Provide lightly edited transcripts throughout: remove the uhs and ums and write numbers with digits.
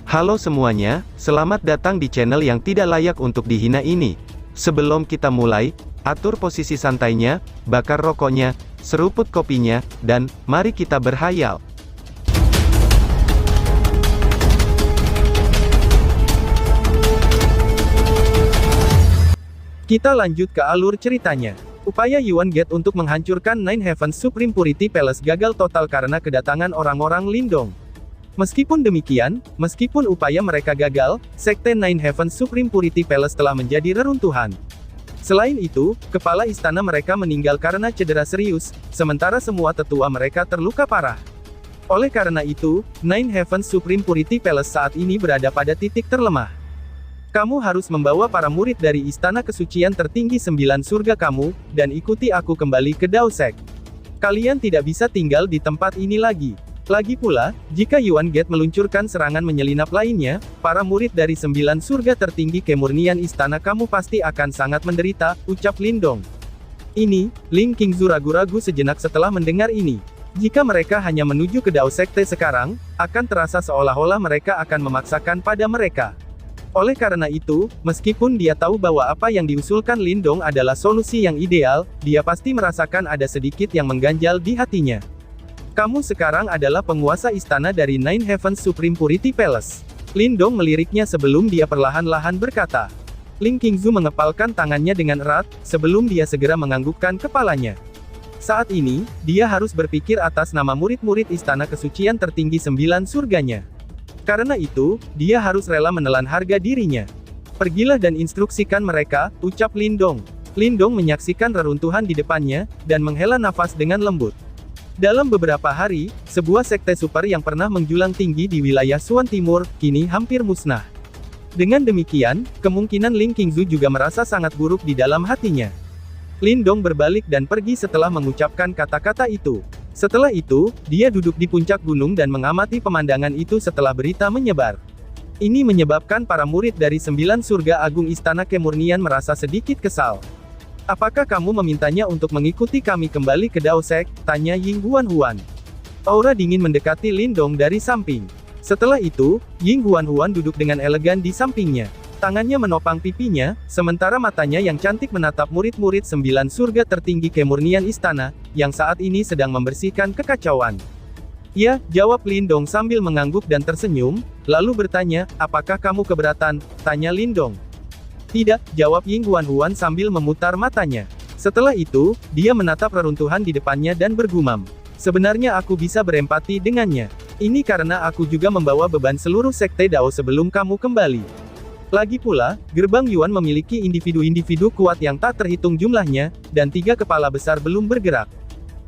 Halo semuanya, selamat datang di channel yang tidak layak untuk dihina ini. Sebelum kita mulai, atur posisi santainya, bakar rokoknya, seruput kopinya, dan mari kita berhayal. Kita lanjut ke alur ceritanya. Upaya Yuan Gate untuk menghancurkan Nine Heavens Supreme Purity Palace gagal total karena kedatangan orang-orang Lindong. Meskipun demikian, meskipun upaya mereka gagal, Sekte Nine Heavens Supreme Purity Palace telah menjadi reruntuhan. Selain itu, kepala istana mereka meninggal karena cedera serius, sementara semua tetua mereka terluka parah. Oleh karena itu, Nine Heavens Supreme Purity Palace saat ini berada pada titik terlemah. Kamu harus membawa para murid dari Istana Kesucian Tertinggi 9 Surga kamu, dan ikuti aku kembali ke Dao Sek. Kalian tidak bisa tinggal di tempat ini lagi. Lagi pula, jika Yuan Gate meluncurkan serangan menyelinap lainnya, para murid dari 9 surga tertinggi kemurnian istana kamu pasti akan sangat menderita, ucap Lindong. Ini, Ling Qingzu ragu-ragu sejenak setelah mendengar ini. Jika mereka hanya menuju ke Dao Sekte sekarang, akan terasa seolah-olah mereka akan memaksakan pada mereka. Oleh karena itu, meskipun dia tahu bahwa apa yang diusulkan Lindong adalah solusi yang ideal, dia pasti merasakan ada sedikit yang mengganjal di hatinya. Kamu sekarang adalah penguasa istana dari Nine Heavens Supreme Purity Palace. Lindong meliriknya sebelum dia perlahan-lahan berkata. Ling Qingzu mengepalkan tangannya dengan erat, sebelum dia segera menganggukkan kepalanya. Saat ini, dia harus berpikir atas nama murid-murid istana kesucian tertinggi 9 surganya. Karena itu, dia harus rela menelan harga dirinya. Pergilah dan instruksikan mereka, ucap Lindong. Lindong menyaksikan reruntuhan di depannya, dan menghela nafas dengan lembut. Dalam beberapa hari, sebuah sekte super yang pernah menjulang tinggi di wilayah Suan Timur, kini hampir musnah. Dengan demikian, kemungkinan Ling Qingzu juga merasa sangat buruk di dalam hatinya. Lindong berbalik dan pergi setelah mengucapkan kata-kata itu. Setelah itu, dia duduk di puncak gunung dan mengamati pemandangan itu setelah berita menyebar. Ini menyebabkan para murid dari 9 surga agung Istana Kemurnian merasa sedikit kesal. Apakah kamu memintanya untuk mengikuti kami kembali ke Dao Sek? Tanya Ying Huan-Huan. Aura dingin mendekati Lindong dari samping. Setelah itu, Ying Huan-Huan duduk dengan elegan di sampingnya. Tangannya menopang pipinya, sementara matanya yang cantik menatap murid-murid 9 surga tertinggi kemurnian istana, yang saat ini sedang membersihkan kekacauan. Ya, jawab Lindong sambil mengangguk dan tersenyum, lalu bertanya, apakah kamu keberatan? Tanya Lindong. Tidak, jawab Ying Huan-Huan sambil memutar matanya. Setelah itu, dia menatap reruntuhan di depannya dan bergumam. Sebenarnya aku bisa berempati dengannya. Ini karena aku juga membawa beban seluruh sekte Dao sebelum kamu kembali. Lagi pula, gerbang Yuan memiliki individu-individu kuat yang tak terhitung jumlahnya, dan 3 kepala besar belum bergerak.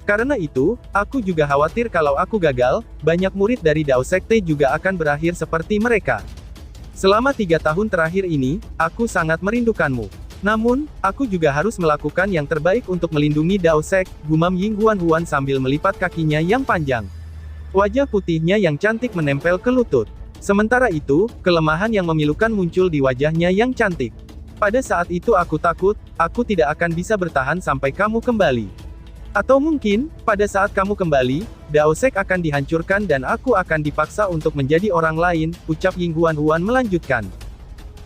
Karena itu, aku juga khawatir kalau aku gagal, banyak murid dari Dao Sekte juga akan berakhir seperti mereka. Selama 3 tahun terakhir ini, aku sangat merindukanmu. Namun, aku juga harus melakukan yang terbaik untuk melindungi Dao Sek, gumam Ying Huan-Huan sambil melipat kakinya yang panjang. Wajah putihnya yang cantik menempel ke lutut. Sementara itu, kelemahan yang memilukan muncul di wajahnya yang cantik. Pada saat itu aku takut, aku tidak akan bisa bertahan sampai kamu kembali. Atau mungkin, pada saat kamu kembali, Dao Sek akan dihancurkan dan aku akan dipaksa untuk menjadi orang lain, ucap Ying Huan-Huan melanjutkan.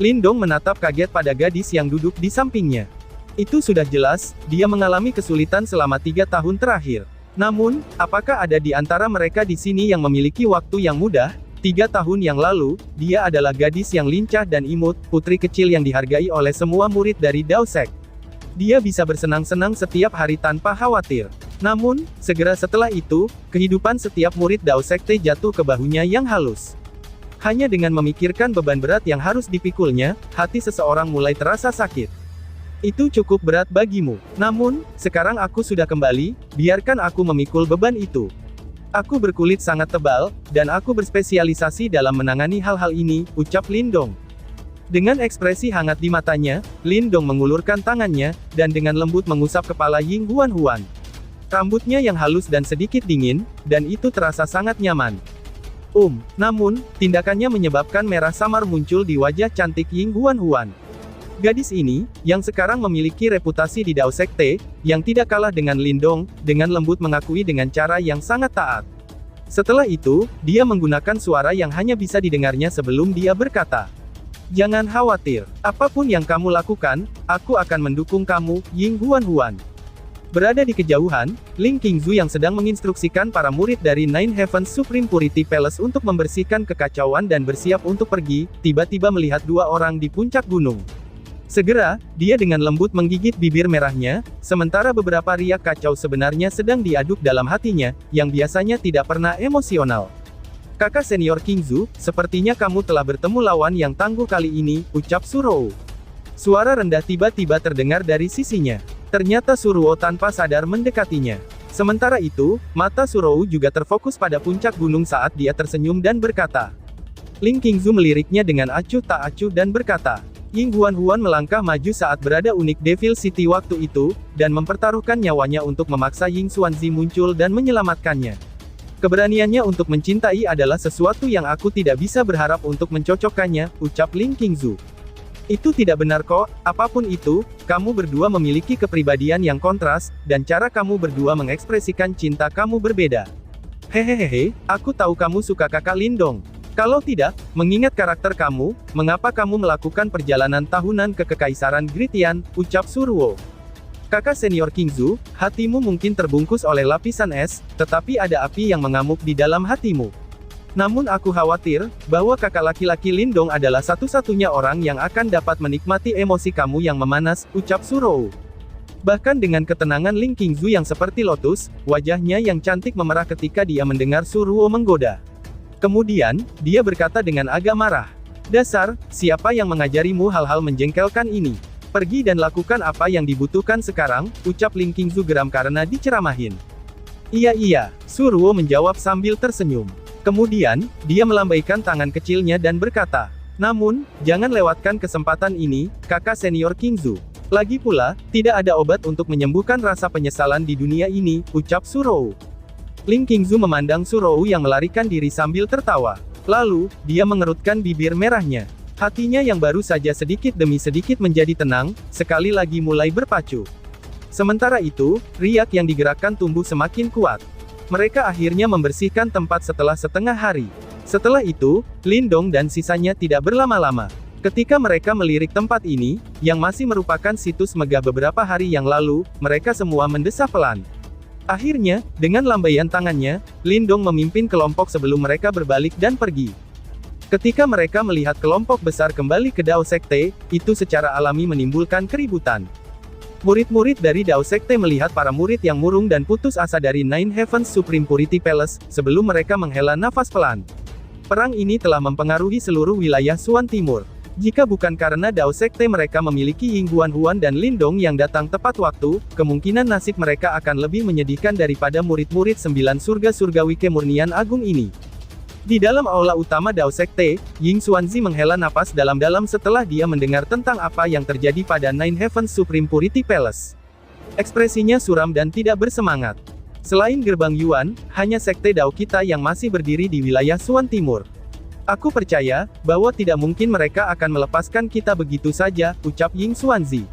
Lindong menatap kaget pada gadis yang duduk di sampingnya. Itu sudah jelas, dia mengalami kesulitan selama 3 tahun terakhir. Namun, apakah ada di antara mereka di sini yang memiliki waktu yang mudah? 3 tahun yang lalu, dia adalah gadis yang lincah dan imut, putri kecil yang dihargai oleh semua murid dari Dao Sek. Dia bisa bersenang-senang setiap hari tanpa khawatir. Namun, segera setelah itu, kehidupan setiap murid Dao Sekte jatuh ke bahunya yang halus. Hanya dengan memikirkan beban berat yang harus dipikulnya, hati seseorang mulai terasa sakit. Itu cukup berat bagimu. Namun, sekarang aku sudah kembali, biarkan aku memikul beban itu. Aku berkulit sangat tebal, dan aku berspesialisasi dalam menangani hal-hal ini, ucap Lindong. Dengan ekspresi hangat di matanya, Lindong mengulurkan tangannya, dan dengan lembut mengusap kepala Ying Huan-Huan. Rambutnya yang halus dan sedikit dingin, dan itu terasa sangat nyaman. Namun, tindakannya menyebabkan merah samar muncul di wajah cantik Ying Huan-Huan. Gadis ini, yang sekarang memiliki reputasi di Dao Sekte, yang tidak kalah dengan Lindong, dengan lembut mengakui dengan cara yang sangat taat. Setelah itu, dia menggunakan suara yang hanya bisa didengarnya sebelum dia berkata, "Jangan khawatir, apapun yang kamu lakukan, aku akan mendukung kamu, Ying Huan-Huan." Berada di kejauhan, Ling Qingzu yang sedang menginstruksikan para murid dari Nine Heavens Supreme Purity Palace untuk membersihkan kekacauan dan bersiap untuk pergi, tiba-tiba melihat dua orang di puncak gunung. Segera, dia dengan lembut menggigit bibir merahnya, sementara beberapa riak kacau sebenarnya sedang diaduk dalam hatinya, yang biasanya tidak pernah emosional. "Kakak senior Qingzu, sepertinya kamu telah bertemu lawan yang tangguh kali ini," ucap Suruo. Suara rendah tiba-tiba terdengar dari sisinya. Ternyata Suruo tanpa sadar mendekatinya. Sementara itu, mata Suruo juga terfokus pada puncak gunung saat dia tersenyum dan berkata. Ling Qingzu meliriknya dengan acuh tak acuh dan berkata, "Ying Huan-Huan melangkah maju saat berada unik Devil City waktu itu, dan mempertaruhkan nyawanya untuk memaksa Ying Xuanzi muncul dan menyelamatkannya. Keberaniannya untuk mencintai adalah sesuatu yang aku tidak bisa berharap untuk mencocokkannya," ucap Ling Qingzu. "Itu tidak benar kok, apapun itu, kamu berdua memiliki kepribadian yang kontras, dan cara kamu berdua mengekspresikan cinta kamu berbeda. Hehehe, aku tahu kamu suka kakak Lindong. Kalau tidak, mengingat karakter kamu, mengapa kamu melakukan perjalanan tahunan ke Kekaisaran Gritian," ucap Suruo. "Kakak senior Qingzu, hatimu mungkin terbungkus oleh lapisan es, tetapi ada api yang mengamuk di dalam hatimu. Namun aku khawatir, bahwa kakak laki-laki Lindong adalah satu-satunya orang yang akan dapat menikmati emosi kamu yang memanas," ucap Suruo. Bahkan dengan ketenangan Ling Qingzu yang seperti lotus, wajahnya yang cantik memerah ketika dia mendengar Suruo menggoda. Kemudian, dia berkata dengan agak marah, "Dasar, siapa yang mengajarimu hal-hal menjengkelkan ini? Pergi dan lakukan apa yang dibutuhkan sekarang," ucap Ling Qingzu geram karena diceramahin. Iya, Suruo menjawab sambil tersenyum. Kemudian, dia melambaikan tangan kecilnya dan berkata, "Namun, jangan lewatkan kesempatan ini, kakak senior Qingzu. Lagi pula, tidak ada obat untuk menyembuhkan rasa penyesalan di dunia ini," ucap Suruo. Ling Qingzu memandang Suruo yang melarikan diri sambil tertawa. Lalu, dia mengerutkan bibir merahnya. Hatinya yang baru saja sedikit demi sedikit menjadi tenang, sekali lagi mulai berpacu. Sementara itu, riak yang digerakkan tumbuh semakin kuat. Mereka akhirnya membersihkan tempat setelah setengah hari. Setelah itu, Lindong dan sisanya tidak berlama-lama. Ketika mereka melirik tempat ini, yang masih merupakan situs megah beberapa hari yang lalu, mereka semua mendesah pelan. Akhirnya, dengan lambaian tangannya, Lindong memimpin kelompok sebelum mereka berbalik dan pergi. Ketika mereka melihat kelompok besar kembali ke Dao Sekte, itu secara alami menimbulkan keributan. Murid-murid dari Dao Sekte melihat para murid yang murung dan putus asa dari Nine Heavens Supreme Purity Palace, sebelum mereka menghela nafas pelan. Perang ini telah mempengaruhi seluruh wilayah Suan Timur. Jika bukan karena Dao Sekte mereka memiliki Ying Huan-Huan dan Lindong yang datang tepat waktu, kemungkinan nasib mereka akan lebih menyedihkan daripada murid-murid 9 surga surgawi kemurnian agung ini. Di dalam aula utama Dao Sekte, Ying Xuanzi menghela napas dalam-dalam setelah dia mendengar tentang apa yang terjadi pada Nine Heavens Supreme Purity Palace. Ekspresinya suram dan tidak bersemangat. Selain gerbang Yuan, hanya Sekte Dao kita yang masih berdiri di wilayah Suan Timur. "Aku percaya, bahwa tidak mungkin mereka akan melepaskan kita begitu saja," ucap Ying Xuanzi.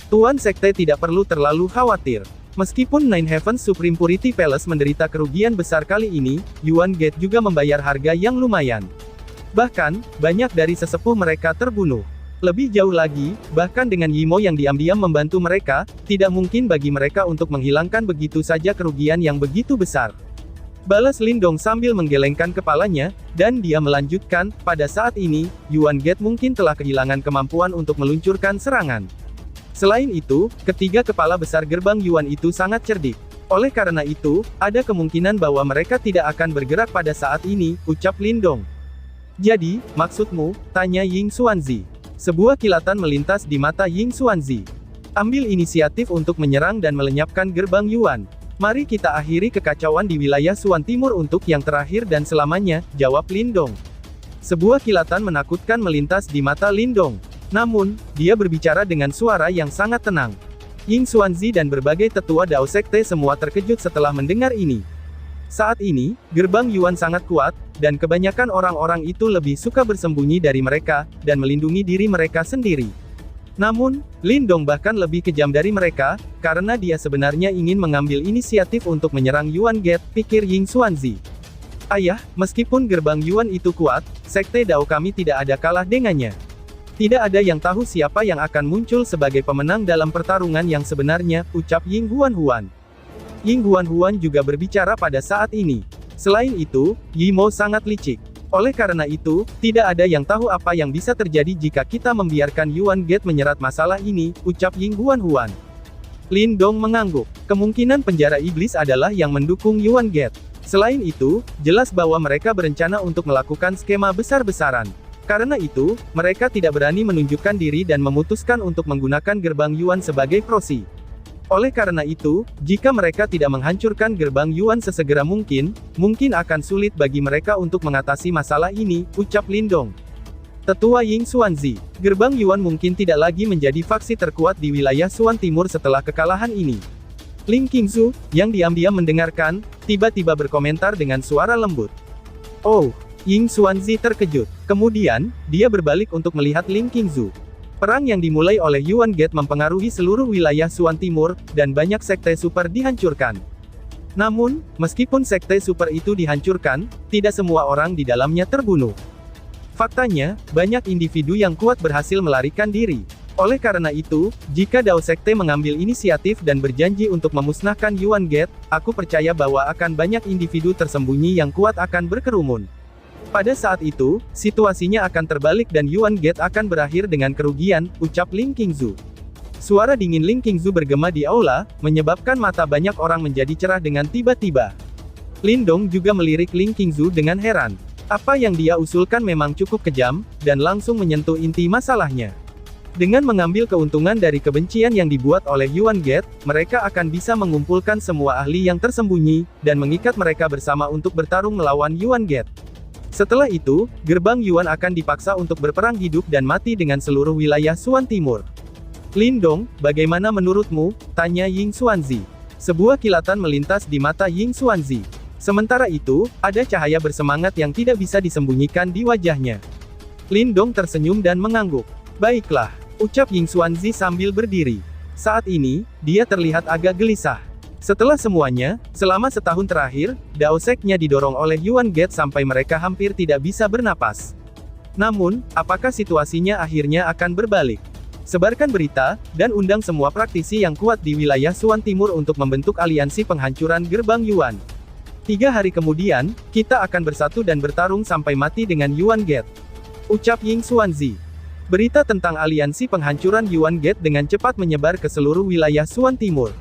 "Tuan Sekte tidak perlu terlalu khawatir. Meskipun Nine Heavens Supreme Purity Palace menderita kerugian besar kali ini, Yuan Gate juga membayar harga yang lumayan. Bahkan, banyak dari sesepuh mereka terbunuh. Lebih jauh lagi, bahkan dengan Yimo yang diam-diam membantu mereka, tidak mungkin bagi mereka untuk menghilangkan begitu saja kerugian yang begitu besar." Balas Lindong sambil menggelengkan kepalanya, dan dia melanjutkan, "Pada saat ini, Yuan Gate mungkin telah kehilangan kemampuan untuk meluncurkan serangan. Selain itu, ketiga kepala besar gerbang Yuan itu sangat cerdik. Oleh karena itu, ada kemungkinan bahwa mereka tidak akan bergerak pada saat ini," ucap Lindong. "Jadi, maksudmu?" tanya Ying Xuanzi. Sebuah kilatan melintas di mata Ying Xuanzi. "Ambil inisiatif untuk menyerang dan melenyapkan gerbang Yuan. Mari kita akhiri kekacauan di wilayah Suan Timur untuk yang terakhir dan selamanya," jawab Lindong. Sebuah kilatan menakutkan melintas di mata Lindong. Namun, dia berbicara dengan suara yang sangat tenang. Ying Xuanzi dan berbagai tetua Dao Sekte semua terkejut setelah mendengar ini. Saat ini, gerbang Yuan sangat kuat, dan kebanyakan orang-orang itu lebih suka bersembunyi dari mereka, dan melindungi diri mereka sendiri. Namun, Lindong bahkan lebih kejam dari mereka, karena dia sebenarnya ingin mengambil inisiatif untuk menyerang Yuan Gate, pikir Ying Xuanzi. Ayah, meskipun gerbang Yuan itu kuat, Sekte Dao kami tidak ada kalah dengannya. Tidak ada yang tahu siapa yang akan muncul sebagai pemenang dalam pertarungan yang sebenarnya, ucap Ying Huan-Huan. Ying Huan-Huan juga berbicara pada saat ini. Selain itu, Yi Mo sangat licik. Oleh karena itu, tidak ada yang tahu apa yang bisa terjadi jika kita membiarkan Yuan Gate menyerat masalah ini, ucap Ying Huan-Huan. Lin Dong mengangguk. Kemungkinan penjara iblis adalah yang mendukung Yuan Gate. Selain itu, jelas bahwa mereka berencana untuk melakukan skema besar-besaran. Karena itu, mereka tidak berani menunjukkan diri dan memutuskan untuk menggunakan gerbang Yuan sebagai proksi. Oleh karena itu, jika mereka tidak menghancurkan gerbang Yuan sesegera mungkin akan sulit bagi mereka untuk mengatasi masalah ini, ucap Lin Dong. Tetua Ying Xuanzi, gerbang Yuan mungkin tidak lagi menjadi faksi terkuat di wilayah Xuan Timur setelah kekalahan ini. Ling Qingzu, yang diam-diam mendengarkan, tiba-tiba berkomentar dengan suara lembut. Oh, Ying Xuanzi terkejut. Kemudian, dia berbalik untuk melihat Ling Qingzu. Perang yang dimulai oleh Yuan Gate mempengaruhi seluruh wilayah Xuan Timur, dan banyak sekte super dihancurkan. Namun, meskipun sekte super itu dihancurkan, tidak semua orang di dalamnya terbunuh. Faktanya, banyak individu yang kuat berhasil melarikan diri. Oleh karena itu, jika Dao Sekte mengambil inisiatif dan berjanji untuk memusnahkan Yuan Gate, aku percaya bahwa akan banyak individu tersembunyi yang kuat akan berkerumun. Pada saat itu, situasinya akan terbalik dan Yuan Gate akan berakhir dengan kerugian, ucap Ling Qingzu. Suara dingin Ling Qingzu bergema di aula, menyebabkan mata banyak orang menjadi cerah dengan tiba-tiba. Lin Dong juga melirik Ling Qingzu dengan heran. Apa yang dia usulkan memang cukup kejam, dan langsung menyentuh inti masalahnya. Dengan mengambil keuntungan dari kebencian yang dibuat oleh Yuan Gate, mereka akan bisa mengumpulkan semua ahli yang tersembunyi, dan mengikat mereka bersama untuk bertarung melawan Yuan Gate. Setelah itu, gerbang Yuan akan dipaksa untuk berperang hidup dan mati dengan seluruh wilayah Xuan Timur. Lin Dong, bagaimana menurutmu? Tanya Ying Xuanzi. Sebuah kilatan melintas di mata Ying Xuanzi. Sementara itu, ada cahaya bersemangat yang tidak bisa disembunyikan di wajahnya. Lin Dong tersenyum dan mengangguk. Baiklah, ucap Ying Xuanzi sambil berdiri. Saat ini, dia terlihat agak gelisah. Setelah semuanya, selama setahun terakhir, Dao Sekte-nya didorong oleh Yuan Gate sampai mereka hampir tidak bisa bernapas. Namun, apakah situasinya akhirnya akan berbalik? Sebarkan berita, dan undang semua praktisi yang kuat di wilayah Xuan Timur untuk membentuk aliansi penghancuran gerbang Yuan. 3 hari kemudian, kita akan bersatu dan bertarung sampai mati dengan Yuan Gate. Ucap Ying Xuanzi. Berita tentang aliansi penghancuran Yuan Gate dengan cepat menyebar ke seluruh wilayah Xuan Timur.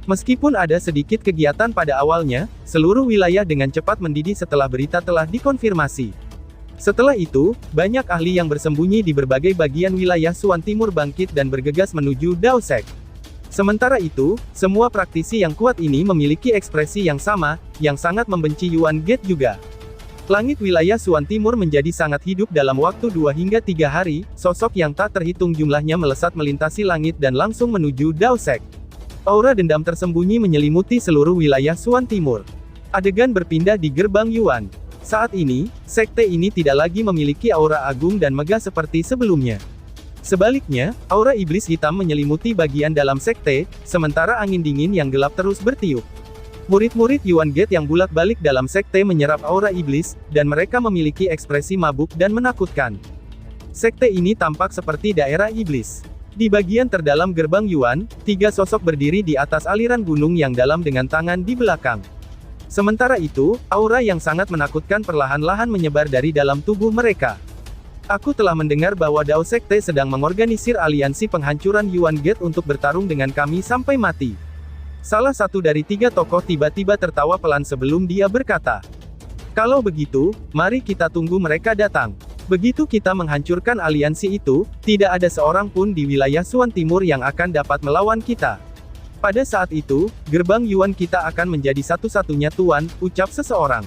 Meskipun ada sedikit kegiatan pada awalnya, seluruh wilayah dengan cepat mendidih setelah berita telah dikonfirmasi. Setelah itu, banyak ahli yang bersembunyi di berbagai bagian wilayah Xuan Timur bangkit dan bergegas menuju Dao Sekte. Sementara itu, semua praktisi yang kuat ini memiliki ekspresi yang sama, yang sangat membenci Yuan Gate juga. Langit wilayah Xuan Timur menjadi sangat hidup dalam waktu 2 hingga 3 hari, sosok yang tak terhitung jumlahnya melesat melintasi langit dan langsung menuju Dao Sekte. Aura dendam tersembunyi menyelimuti seluruh wilayah Xuan Timur. Adegan berpindah di gerbang Yuan. Saat ini, sekte ini tidak lagi memiliki aura agung dan megah seperti sebelumnya. Sebaliknya, aura iblis hitam menyelimuti bagian dalam sekte, sementara angin dingin yang gelap terus bertiup. Murid-murid Yuan Gate yang bulak-balik dalam sekte menyerap aura iblis, dan mereka memiliki ekspresi mabuk dan menakutkan. Sekte ini tampak seperti daerah iblis. Di bagian terdalam gerbang Yuan, 3 sosok berdiri di atas aliran gunung yang dalam dengan tangan di belakang. Sementara itu, aura yang sangat menakutkan perlahan-lahan menyebar dari dalam tubuh mereka. Aku telah mendengar bahwa Dao Sekte sedang mengorganisir aliansi penghancuran Yuan Gate untuk bertarung dengan kami sampai mati. Salah satu dari 3 tokoh tiba-tiba tertawa pelan sebelum dia berkata. Kalau begitu, mari kita tunggu mereka datang. Begitu kita menghancurkan aliansi itu, tidak ada seorang pun di wilayah Xuan Timur yang akan dapat melawan kita. Pada saat itu, gerbang Yuan kita akan menjadi satu-satunya tuan, ucap seseorang.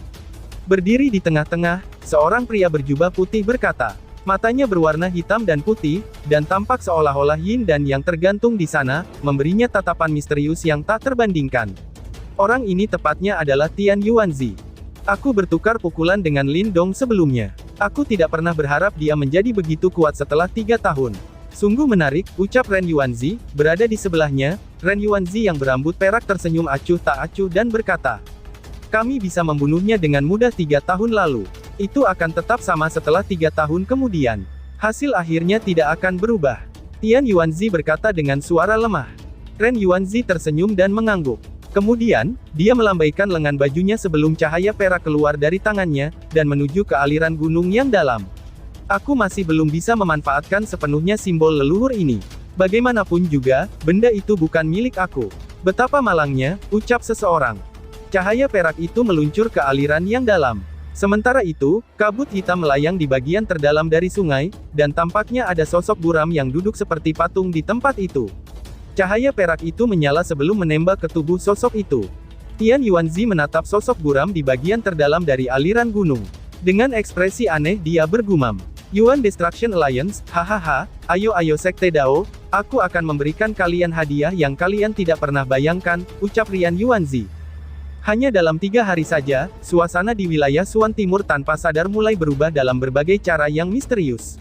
Berdiri di tengah-tengah, seorang pria berjubah putih berkata. Matanya berwarna hitam dan putih, dan tampak seolah-olah yin dan yang tergantung di sana, memberinya tatapan misterius yang tak terbandingkan. Orang ini tepatnya adalah Tian Yuanzi. Aku bertukar pukulan dengan Lin Dong sebelumnya. Aku tidak pernah berharap dia menjadi begitu kuat setelah 3 tahun. Sungguh menarik, ucap Ren Yuanzi, berada di sebelahnya. Ren Yuanzi yang berambut perak tersenyum acuh tak acuh dan berkata. Kami bisa membunuhnya dengan mudah 3 tahun lalu. Itu akan tetap sama setelah 3 tahun kemudian. Hasil akhirnya tidak akan berubah. Tian Yuanzi berkata dengan suara lemah. Ren Yuanzi tersenyum dan mengangguk. Kemudian, dia melambaikan lengan bajunya sebelum cahaya perak keluar dari tangannya, dan menuju ke aliran gunung yang dalam. Aku masih belum bisa memanfaatkan sepenuhnya simbol leluhur ini. Bagaimanapun juga, benda itu bukan milik aku. Betapa malangnya, ucap seseorang. Cahaya perak itu meluncur ke aliran yang dalam. Sementara itu, kabut hitam melayang di bagian terdalam dari sungai, dan tampaknya ada sosok buram yang duduk seperti patung di tempat itu. Cahaya perak itu menyala sebelum menembak ke tubuh sosok itu. Tian Yuanzi menatap sosok buram di bagian terdalam dari aliran gunung. Dengan ekspresi aneh dia bergumam. Yuan Destruction Alliance, hahaha, ayo Sekte Dao, aku akan memberikan kalian hadiah yang kalian tidak pernah bayangkan, ucap Rian Yuanzi. Hanya dalam 3 hari saja, suasana di wilayah Suan Timur tanpa sadar mulai berubah dalam berbagai cara yang misterius.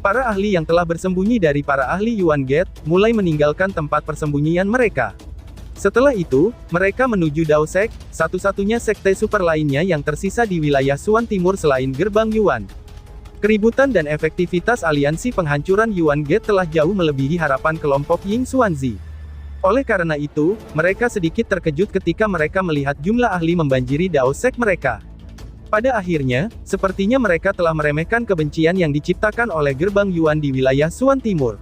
Para ahli yang telah bersembunyi dari para ahli Yuan Gate, mulai meninggalkan tempat persembunyian mereka. Setelah itu, mereka menuju Dao Sek, satu-satunya sekte super lainnya yang tersisa di wilayah Suan Timur selain Gerbang Yuan. Keributan dan efektivitas aliansi penghancuran Yuan Gate telah jauh melebihi harapan kelompok Ying Xuanzi. Oleh karena itu, mereka sedikit terkejut ketika mereka melihat jumlah ahli membanjiri Dao Sek mereka. Pada akhirnya, sepertinya mereka telah meremehkan kebencian yang diciptakan oleh Gerbang Yuan di wilayah Suan Timur.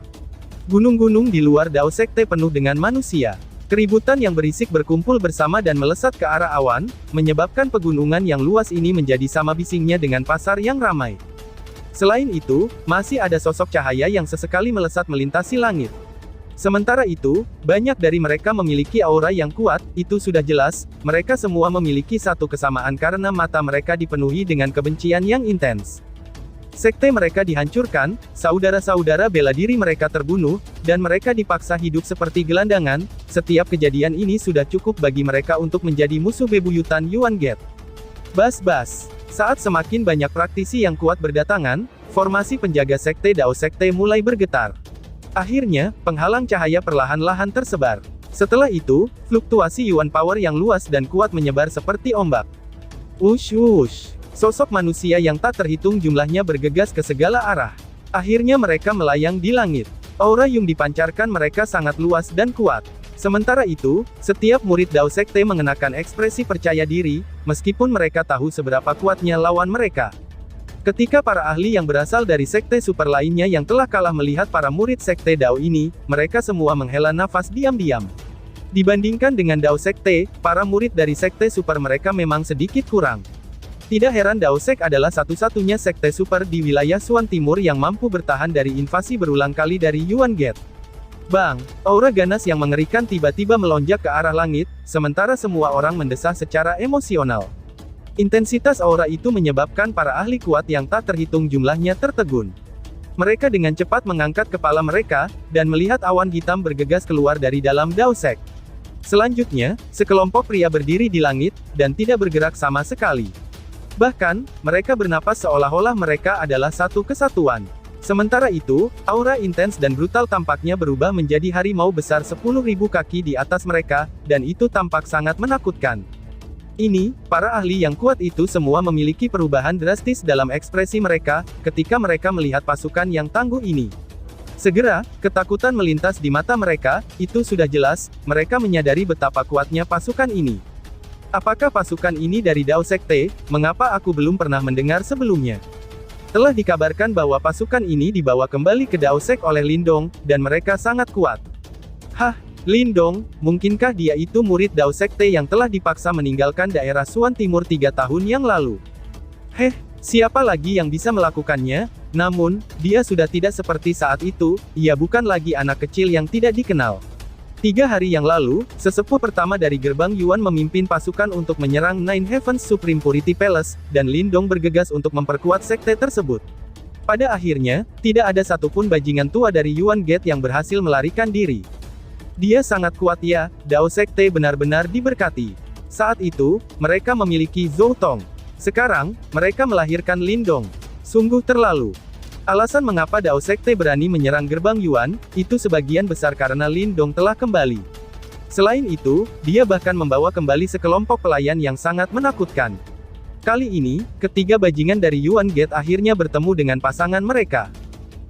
Gunung-gunung di luar Dao Sekte penuh dengan manusia. Keributan yang berisik berkumpul bersama dan melesat ke arah awan, menyebabkan pegunungan yang luas ini menjadi sama bisingnya dengan pasar yang ramai. Selain itu, masih ada sosok cahaya yang sesekali melesat melintasi langit. Sementara itu, banyak dari mereka memiliki aura yang kuat, itu sudah jelas, mereka semua memiliki satu kesamaan karena mata mereka dipenuhi dengan kebencian yang intens. Sekte mereka dihancurkan, saudara-saudara bela diri mereka terbunuh, dan mereka dipaksa hidup seperti gelandangan, setiap kejadian ini sudah cukup bagi mereka untuk menjadi musuh bebuyutan Yuan Gate. Bas-bas. Saat semakin banyak praktisi yang kuat berdatangan, formasi penjaga Sekte Dao Sekte mulai bergetar. Akhirnya, penghalang cahaya perlahan-lahan tersebar. Setelah itu, fluktuasi Yuan Power yang luas dan kuat menyebar seperti ombak. Wush. Sosok manusia yang tak terhitung jumlahnya bergegas ke segala arah. Akhirnya mereka melayang di langit. Aura yang dipancarkan mereka sangat luas dan kuat. Sementara itu, setiap murid Dao Sekte mengenakan ekspresi percaya diri, meskipun mereka tahu seberapa kuatnya lawan mereka. Ketika para ahli yang berasal dari sekte super lainnya yang telah kalah melihat para murid sekte Dao ini, mereka semua menghela nafas diam-diam. Dibandingkan dengan Dao Sekte, para murid dari sekte super mereka memang sedikit kurang. Tidak heran Dao Sek adalah satu-satunya sekte super di wilayah Suan Timur yang mampu bertahan dari invasi berulang kali dari Yuan Gate. Bang! Aura ganas yang mengerikan tiba-tiba melonjak ke arah langit, sementara semua orang mendesah secara emosional. Intensitas aura itu menyebabkan para ahli kuat yang tak terhitung jumlahnya tertegun. Mereka dengan cepat mengangkat kepala mereka, dan melihat awan hitam bergegas keluar dari dalam Dao Sek. Selanjutnya, sekelompok pria berdiri di langit, dan tidak bergerak sama sekali. Bahkan, mereka bernapas seolah-olah mereka adalah satu kesatuan. Sementara itu, aura intens dan brutal tampaknya berubah menjadi harimau besar 10.000 kaki di atas mereka, dan itu tampak sangat menakutkan. Ini, para ahli yang kuat itu semua memiliki perubahan drastis dalam ekspresi mereka, ketika mereka melihat pasukan yang tangguh ini. Segera, ketakutan melintas di mata mereka, itu sudah jelas, mereka menyadari betapa kuatnya pasukan ini. Apakah pasukan ini dari Dao Sekte? Mengapa aku belum pernah mendengar sebelumnya? Telah dikabarkan bahwa pasukan ini dibawa kembali ke Dao Sek oleh Lindong, dan mereka sangat kuat. Hah? Lindong, mungkinkah dia itu murid Dao Sekte yang telah dipaksa meninggalkan daerah Suan Timur 3 tahun yang lalu? Siapa lagi yang bisa melakukannya? Namun, dia sudah tidak seperti saat itu, ia bukan lagi anak kecil yang tidak dikenal. 3 hari yang lalu, sesepuh pertama dari Gerbang Yuan memimpin pasukan untuk menyerang Nine Heavens Supreme Purity Palace, dan Lindong bergegas untuk memperkuat sekte tersebut. Pada akhirnya, tidak ada satupun bajingan tua dari Yuan Gate yang berhasil melarikan diri. Dia sangat kuat ya, Dao Sekte benar-benar diberkati. Saat itu, mereka memiliki Zhou Tong. Sekarang, mereka melahirkan Lindong. Sungguh terlalu. Alasan mengapa Dao Sekte berani menyerang Gerbang Yuan, itu sebagian besar karena Lindong telah kembali. Selain itu, dia bahkan membawa kembali sekelompok pelayan yang sangat menakutkan. Kali ini, ketiga bajingan dari Yuan Gate akhirnya bertemu dengan pasangan mereka.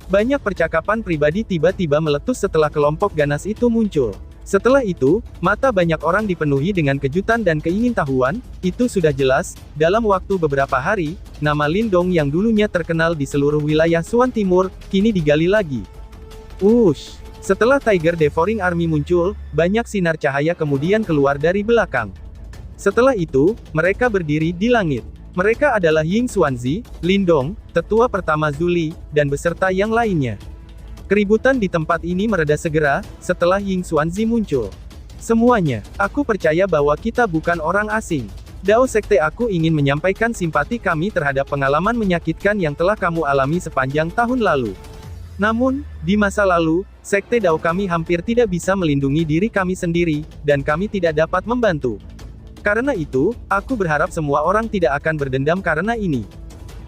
Banyak percakapan pribadi tiba-tiba meletus setelah kelompok ganas itu muncul. Setelah itu, mata banyak orang dipenuhi dengan kejutan dan keingintahuan. Itu sudah jelas, dalam waktu beberapa hari, nama Lindong yang dulunya terkenal di seluruh wilayah Suan Timur, kini digali lagi. Wush! Setelah Tiger Devouring Army muncul, banyak sinar cahaya kemudian keluar dari belakang. Setelah itu, mereka berdiri di langit. Mereka adalah Ying Xuanzi, Lindong, tetua pertama Zuli, dan beserta yang lainnya. Keributan di tempat ini mereda segera, setelah Ying Xuanzi muncul. Semuanya, aku percaya bahwa kita bukan orang asing. Dao Sekte, aku ingin menyampaikan simpati kami terhadap pengalaman menyakitkan yang telah kamu alami sepanjang tahun lalu. Namun, di masa lalu, Sekte Dao kami hampir tidak bisa melindungi diri kami sendiri, dan kami tidak dapat membantu. Karena itu, aku berharap semua orang tidak akan berdendam karena ini.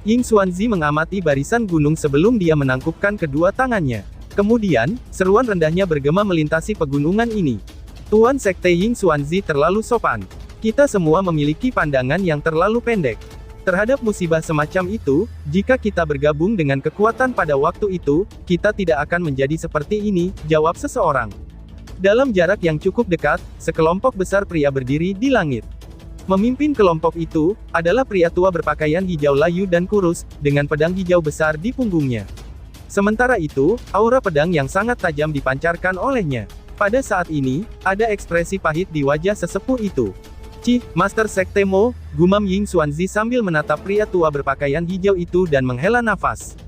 Ying Xuanzi mengamati barisan gunung sebelum dia menangkupkan kedua tangannya. Kemudian, seruan rendahnya bergema melintasi pegunungan ini. Tuan Sekte Ying Xuanzi terlalu sopan. Kita semua memiliki pandangan yang terlalu pendek. Terhadap musibah semacam itu, jika kita bergabung dengan kekuatan pada waktu itu, kita tidak akan menjadi seperti ini, jawab seseorang. Dalam jarak yang cukup dekat, sekelompok besar pria berdiri di langit. Memimpin kelompok itu, adalah pria tua berpakaian hijau layu dan kurus, dengan pedang hijau besar di punggungnya. Sementara itu, aura pedang yang sangat tajam dipancarkan olehnya. Pada saat ini, ada ekspresi pahit di wajah sesepuh itu. Cih, Master Sekte Mo, gumam Ying Xuanzi sambil menatap pria tua berpakaian hijau itu dan menghela nafas.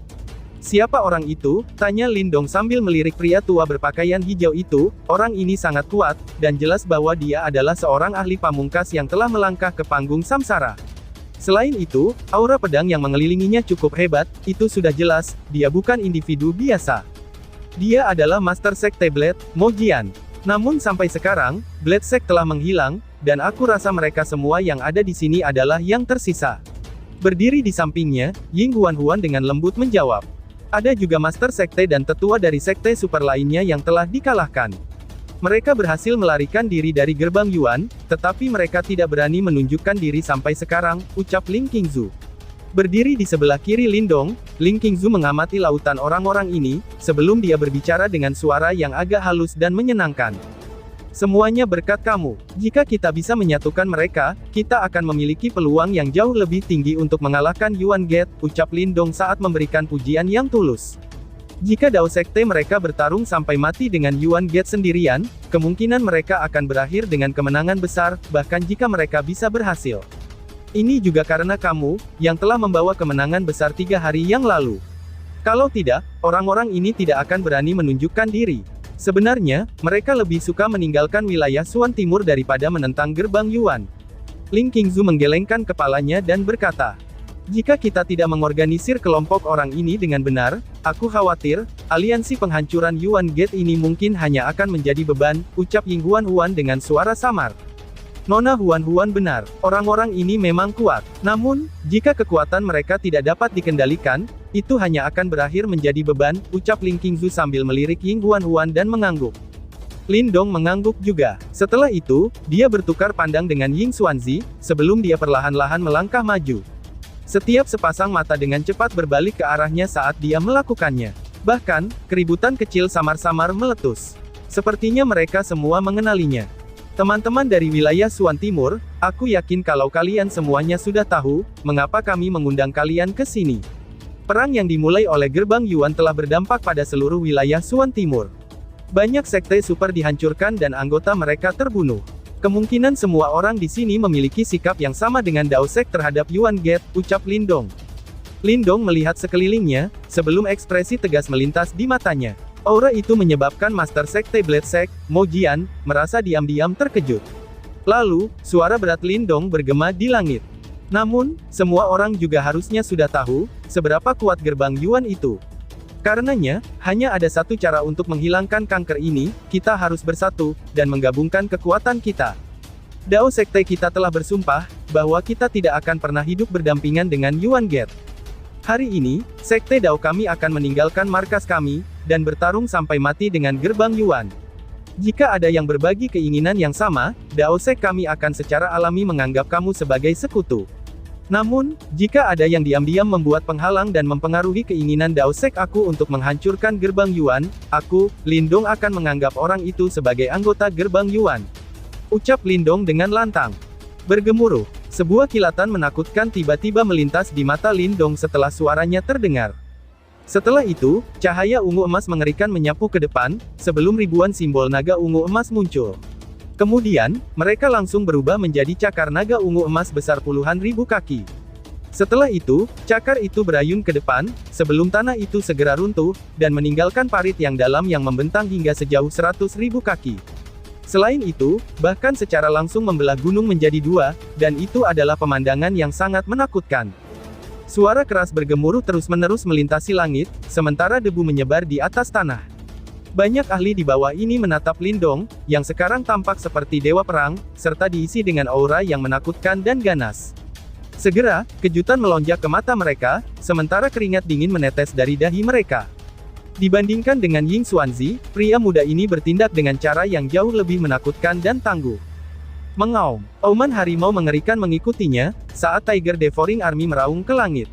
Siapa orang itu? Tanya Lindong sambil melirik pria tua berpakaian hijau itu. Orang ini sangat kuat, dan jelas bahwa dia adalah seorang ahli pamungkas yang telah melangkah ke panggung samsara. Selain itu, aura pedang yang mengelilinginya cukup hebat, itu sudah jelas, dia bukan individu biasa. Dia adalah Master Sekte Blade, Mo Jian. Namun sampai sekarang, Blade Sect telah menghilang, dan aku rasa mereka semua yang ada di sini adalah yang tersisa. Berdiri di sampingnya, Ying Huan dengan lembut menjawab. Ada juga Master Sekte dan tetua dari Sekte Super lainnya yang telah dikalahkan. Mereka berhasil melarikan diri dari gerbang Yuan, tetapi mereka tidak berani menunjukkan diri sampai sekarang, ucap Ling Qingzu. Berdiri di sebelah kiri Lindong, Ling Qingzu mengamati lautan orang-orang ini, sebelum dia berbicara dengan suara yang agak halus dan menyenangkan. Semuanya berkat kamu. Jika kita bisa menyatukan mereka, kita akan memiliki peluang yang jauh lebih tinggi untuk mengalahkan Yuan Gate, ucap Lindong saat memberikan pujian yang tulus. Jika Dao Sekte mereka bertarung sampai mati dengan Yuan Gate sendirian, kemungkinan mereka akan berakhir dengan kemenangan besar, bahkan jika mereka bisa berhasil. Ini juga karena kamu, yang telah membawa kemenangan besar 3 hari yang lalu. Kalau tidak, orang-orang ini tidak akan berani menunjukkan diri. Sebenarnya, mereka lebih suka meninggalkan wilayah Suan Timur daripada menentang gerbang Yuan. Ling Qingzu menggelengkan kepalanya dan berkata, jika kita tidak mengorganisir kelompok orang ini dengan benar, aku khawatir, aliansi penghancuran Yuan Gate ini mungkin hanya akan menjadi beban, ucap Ying Huan dengan suara samar. Nona Huan benar, orang-orang ini memang kuat. Namun, jika kekuatan mereka tidak dapat dikendalikan, itu hanya akan berakhir menjadi beban, ucap Ling Qingzu sambil melirik Ying Huan dan mengangguk. Lindong mengangguk juga. Setelah itu, dia bertukar pandang dengan Ying Xuanzi, sebelum dia perlahan-lahan melangkah maju. Setiap sepasang mata dengan cepat berbalik ke arahnya saat dia melakukannya. Bahkan, keributan kecil samar-samar meletus. Sepertinya mereka semua mengenalinya. Teman-teman dari wilayah Suan Timur, aku yakin kalau kalian semuanya sudah tahu, mengapa kami mengundang kalian ke sini. Perang yang dimulai oleh gerbang Yuan telah berdampak pada seluruh wilayah Suan Timur. Banyak sekte super dihancurkan dan anggota mereka terbunuh. Kemungkinan semua orang di sini memiliki sikap yang sama dengan Dao Sect terhadap Yuan Gate, ucap Lindong. Lindong melihat sekelilingnya, sebelum ekspresi tegas melintas di matanya. Aura itu menyebabkan Master Sekte Blade Sect, Mo Jian, merasa diam-diam terkejut. Lalu, suara berat Lindong bergema di langit. Namun, semua orang juga harusnya sudah tahu, seberapa kuat gerbang Yuan itu. Karenanya, hanya ada satu cara untuk menghilangkan kanker ini, kita harus bersatu, dan menggabungkan kekuatan kita. Dao Sekte kita telah bersumpah, bahwa kita tidak akan pernah hidup berdampingan dengan Yuan Gate. Hari ini, Sekte Dao kami akan meninggalkan markas kami, dan bertarung sampai mati dengan gerbang Yuan. Jika ada yang berbagi keinginan yang sama, Daosek kami akan secara alami menganggap kamu sebagai sekutu. Namun, jika ada yang diam-diam membuat penghalang dan mempengaruhi keinginan Daosek aku untuk menghancurkan gerbang Yuan, aku, Lindong akan menganggap orang itu sebagai anggota gerbang Yuan. Ucap Lindong dengan lantang. Bergemuruh, sebuah kilatan menakutkan tiba-tiba melintas di mata Lindong setelah suaranya terdengar. Setelah itu, cahaya ungu emas mengerikan menyapu ke depan, sebelum ribuan simbol naga ungu emas muncul. Kemudian, mereka langsung berubah menjadi cakar naga ungu emas besar puluhan ribu kaki. Setelah itu, cakar itu berayun ke depan, sebelum tanah itu segera runtuh, dan meninggalkan parit yang dalam yang membentang hingga sejauh 100.000 kaki. Selain itu, bahkan secara langsung membelah gunung menjadi dua, dan itu adalah pemandangan yang sangat menakutkan. Suara keras bergemuruh terus-menerus melintasi langit, sementara debu menyebar di atas tanah. Banyak ahli di bawah ini menatap Lindong, yang sekarang tampak seperti dewa perang, serta diisi dengan aura yang menakutkan dan ganas. Segera, kejutan melonjak ke mata mereka, sementara keringat dingin menetes dari dahi mereka. Dibandingkan dengan Ying Xuanzi, pria muda ini bertindak dengan cara yang jauh lebih menakutkan dan tangguh. Mengaum, auman harimau mengerikan mengikutinya, saat Tiger Devouring Army meraung ke langit.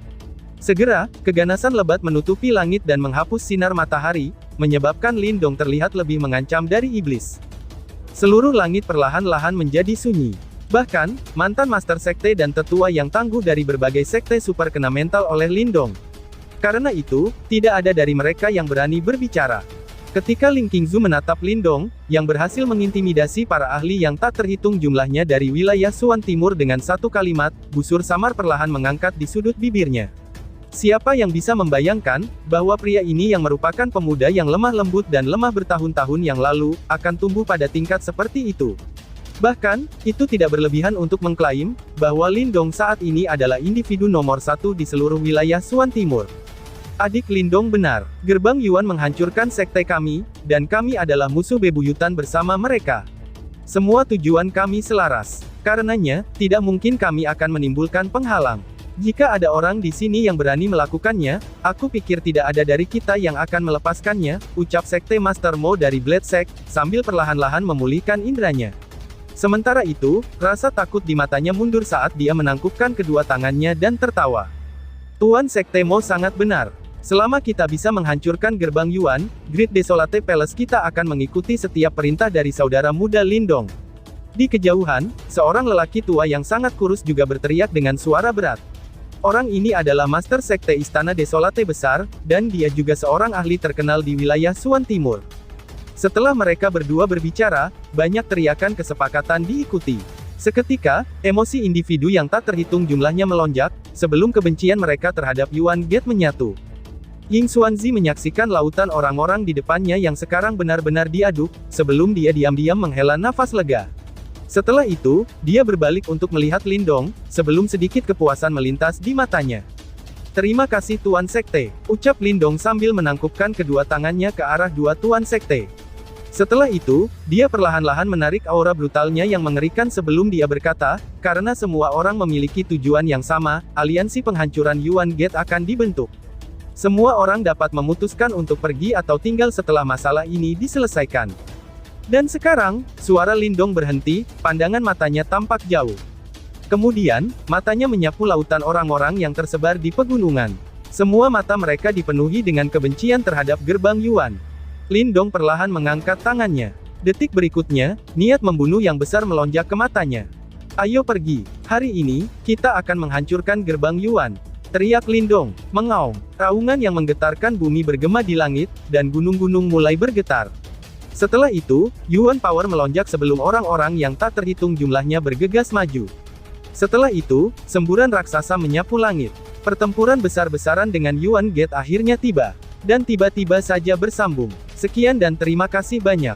Segera, keganasan lebat menutupi langit dan menghapus sinar matahari, menyebabkan Lindong terlihat lebih mengancam dari iblis. Seluruh langit perlahan-lahan menjadi sunyi. Bahkan, mantan Master Sekte dan tetua yang tangguh dari berbagai sekte super kena mental oleh Lindong. Karena itu, tidak ada dari mereka yang berani berbicara. Ketika Ling Qingzu menatap Lindong, yang berhasil mengintimidasi para ahli yang tak terhitung jumlahnya dari wilayah Suan Timur dengan satu kalimat, busur samar perlahan mengangkat di sudut bibirnya. Siapa yang bisa membayangkan, bahwa pria ini yang merupakan pemuda yang lemah lembut dan lemah bertahun-tahun yang lalu, akan tumbuh pada tingkat seperti itu. Bahkan, itu tidak berlebihan untuk mengklaim, bahwa Lindong saat ini adalah individu nomor satu di seluruh wilayah Suan Timur. Adik Lindong benar, gerbang Yuan menghancurkan sekte kami, dan kami adalah musuh bebuyutan bersama mereka. Semua tujuan kami selaras. Karenanya, tidak mungkin kami akan menimbulkan penghalang. Jika ada orang di sini yang berani melakukannya, aku pikir tidak ada dari kita yang akan melepaskannya, ucap Sekte Master Mo dari Blade Sect, sambil perlahan-lahan memulihkan indranya. Sementara itu, rasa takut di matanya mundur saat dia menangkupkan kedua tangannya dan tertawa. Tuan Sekte Mo sangat benar. Selama kita bisa menghancurkan gerbang Yuan, Great Desolate Palace kita akan mengikuti setiap perintah dari saudara muda Lindong. Di kejauhan, seorang lelaki tua yang sangat kurus juga berteriak dengan suara berat. Orang ini adalah Master Sekte Istana Desolate Besar, dan dia juga seorang ahli terkenal di wilayah Suan Timur. Setelah mereka berdua berbicara, banyak teriakan kesepakatan diikuti. Seketika, emosi individu yang tak terhitung jumlahnya melonjak, sebelum kebencian mereka terhadap Yuan Gate menyatu. Ying Xuanzi menyaksikan lautan orang-orang di depannya yang sekarang benar-benar diaduk, sebelum dia diam-diam menghela nafas lega. Setelah itu, dia berbalik untuk melihat Lindong, sebelum sedikit kepuasan melintas di matanya. Terima kasih Tuan Sekte, ucap Lindong sambil menangkupkan kedua tangannya ke arah dua Tuan Sekte. Setelah itu, dia perlahan-lahan menarik aura brutalnya yang mengerikan sebelum dia berkata, karena semua orang memiliki tujuan yang sama, aliansi penghancuran Yuan Gate akan dibentuk. Semua orang dapat memutuskan untuk pergi atau tinggal setelah masalah ini diselesaikan. Dan sekarang, suara Lindong berhenti, pandangan matanya tampak jauh. Kemudian, matanya menyapu lautan orang-orang yang tersebar di pegunungan. Semua mata mereka dipenuhi dengan kebencian terhadap gerbang Yuan. Lindong perlahan mengangkat tangannya. Detik berikutnya, niat membunuh yang besar melonjak ke matanya. Ayo pergi, hari ini, kita akan menghancurkan gerbang Yuan. Teriak Lindong, mengaum. Raungan yang menggetarkan bumi bergema di langit, dan gunung-gunung mulai bergetar. Setelah itu, Yuan Power melonjak sebelum orang-orang yang tak terhitung jumlahnya bergegas maju. Setelah itu, semburan raksasa menyapu langit. Pertempuran besar-besaran dengan Yuan Gate akhirnya tiba. Dan tiba-tiba saja bersambung. Sekian dan terima kasih banyak.